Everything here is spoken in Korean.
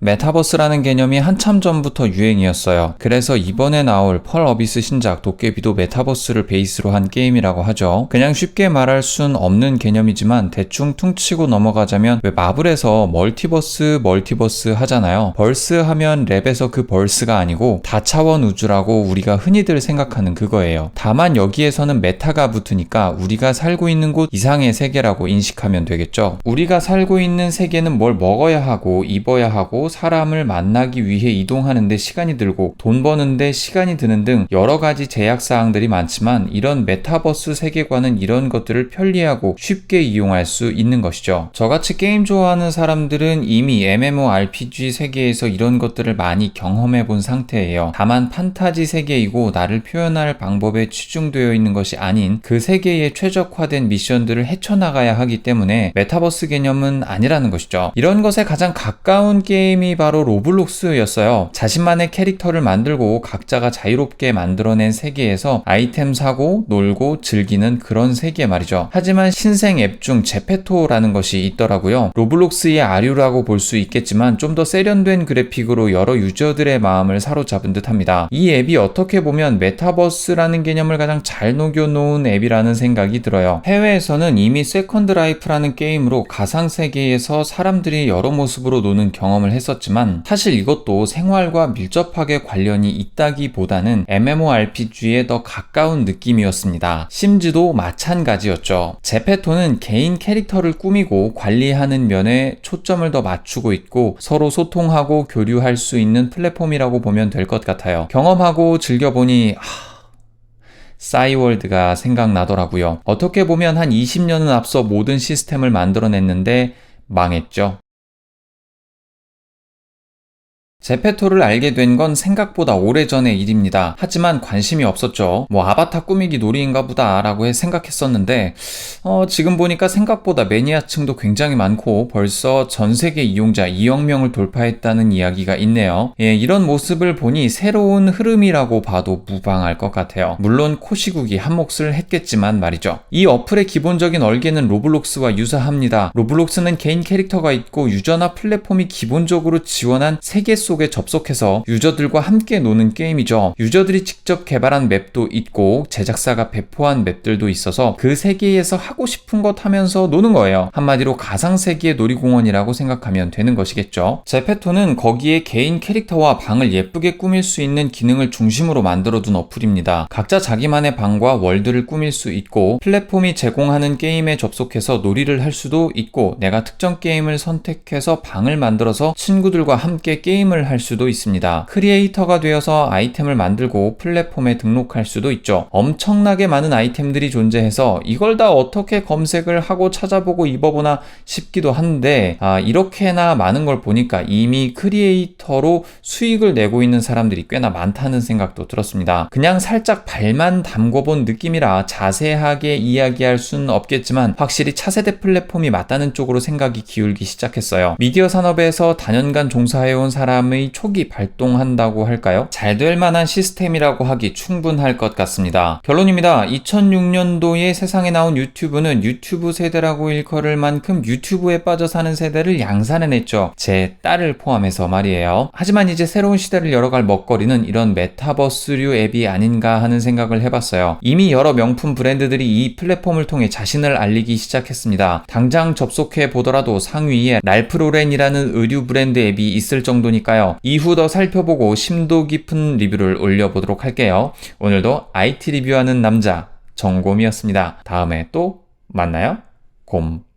메타버스라는 개념이 한참 전부터 유행이었어요. 그래서 이번에 나올 펄 어비스 신작 도깨비도 메타버스를 베이스로 한 게임이라고 하죠. 그냥 쉽게 말할 순 없는 개념이지만 대충 퉁치고 넘어가자면 왜 마블에서 멀티버스 하잖아요. 벌스 하면 랩에서 그 벌스가 아니고 다차원 우주라고 우리가 흔히들 생각하는 그거예요. 다만 여기에서는 메타가 붙으니까 우리가 살고 있는 곳 이상의 세계라고 인식하면 되겠죠. 우리가 살고 있는 세계는 뭘 먹어야 하고 입어야 하고 사람을 만나기 위해 이동하는데 시간이 들고 돈 버는데 시간이 드는 등 여러 가지 제약사항들이 많지만 이런 메타버스 세계관은 이런 것들을 편리하고 쉽게 이용할 수 있는 것이죠. 저같이 게임 좋아하는 사람들은 이미 MMORPG 세계에서 이런 것들을 많이 경험해 본 상태예요. 다만 판타지 세계이고 나를 표현할 방법에 치중되어 있는 것이 아닌 그 세계에 최적화된 미션들을 헤쳐나가야 하기 때문에 메타버스 개념은 아니라는 것이죠. 이런 것에 가장 가까운 게임이 바로 로블록스였어요. 자신만의 캐릭터를 만들고 각자가 자유롭게 만들어낸 세계에서 아이템 사고 놀고 즐기는 그런 세계 말이죠. 하지만 신생 앱 중 제페토라는 것이 있더라고요. 로블록스의 아류라고 볼 수 있겠지만 좀 더 세련된 그래픽으로 여러 유저들의 마음을 사로잡은 듯합니다. 이 앱이 어떻게 보면 메타버스라는 개념을 가장 잘 녹여놓은 앱이라는 생각이 들어요. 해외에서는 이미 세컨드 라이프라는 게임으로 가상세계에서 사람들이 여러 모습으로 노는 경험을 했었지만 사실 이것도 생활과 밀접하게 관련이 있다기보다는 MMORPG에 더 가까운 느낌이었습니다. 심즈도 마찬가지였죠. 제페토는 개인 캐릭터를 꾸미고 관리하는 면에 초점을 더 맞추고 있고 서로 소통하고 교류할 수 있는 플랫폼이라고 보면 될 것 같아요. 경험하고 즐겨보니 싸이월드가 생각나더라고요. 어떻게 보면 한 20년은 앞서 모든 시스템을 만들어냈는데 망했죠. 제페토를 알게 된 건 생각보다 오래전의 일입니다. 하지만 관심이 없었죠. 아바타 꾸미기 놀이인가 보다 라고 생각했었는데 지금 보니까 생각보다 매니아층도 굉장히 많고 벌써 전세계 이용자 2억 명을 돌파했다는 이야기가 있네요. 이런 모습을 보니 새로운 흐름이라고 봐도 무방할 것 같아요. 물론 코시국이 한 몫을 했겠지만 말이죠. 이 어플의 기본적인 얼개는 로블록스와 유사합니다. 로블록스는 개인 캐릭터가 있고 유저나 플랫폼이 기본적으로 지원한 세계 속에 접속해서 유저들과 함께 노는 게임이죠. 유저들이 직접 개발한 맵도 있고 제작사가 배포한 맵들도 있어서 그 세계에서 하고 싶은 것 하면서 노는 거예요. 한마디로 가상세계의 놀이공원이라고 생각하면 되는 것이겠죠. 제페토는 거기에 개인 캐릭터와 방을 예쁘게 꾸밀 수 있는 기능을 중심으로 만들어둔 어플입니다. 각자 자기만의 방과 월드를 꾸밀 수 있고 플랫폼이 제공하는 게임에 접속해서 놀이를 할 수도 있고 내가 특정 게임을 선택해서 방을 만들어서 친구들과 함께 게임을 할 수도 있습니다. 크리에이터가 되어서 아이템을 만들고 플랫폼에 등록할 수도 있죠. 엄청나게 많은 아이템들이 존재해서 이걸 다 어떻게 검색을 하고 찾아보고 입어보나 싶기도 한데 이렇게나 많은 걸 보니까 이미 크리에이터로 수익을 내고 있는 사람들이 꽤나 많다는 생각도 들었습니다. 그냥 살짝 발만 담궈본 느낌이라 자세하게 이야기할 수는 없겠지만 확실히 차세대 플랫폼이 맞다는 쪽으로 생각이 기울기 시작했어요. 미디어 산업에서 다년간 종사해온 사람의 촉이 발동한다고 할까요? 잘 될 만한 시스템이라고 하기 충분할 것 같습니다. 결론입니다. 2006년도에 세상에 나온 유튜브는 유튜브 세대라고 일컬을 만큼 유튜브에 빠져 사는 세대를 양산해냈죠. 제 딸을 포함해서 말이에요. 하지만 이제 새로운 시대를 열어갈 먹거리는 이런 메타버스류 앱이 아닌가 하는 생각을 해봤어요. 이미 여러 명품 브랜드들이 이 플랫폼을 통해 자신을 알리기 시작했습니다. 당장 접속해 보더라도 상위에 랄프로렌이라는 의류 브랜드 앱이 있을 정도니까요. 이후 더 살펴보고 심도 깊은 리뷰를 올려보도록 할게요. 오늘도 IT 리뷰하는 남자 정곰이었습니다. 다음에 또 만나요. 곰.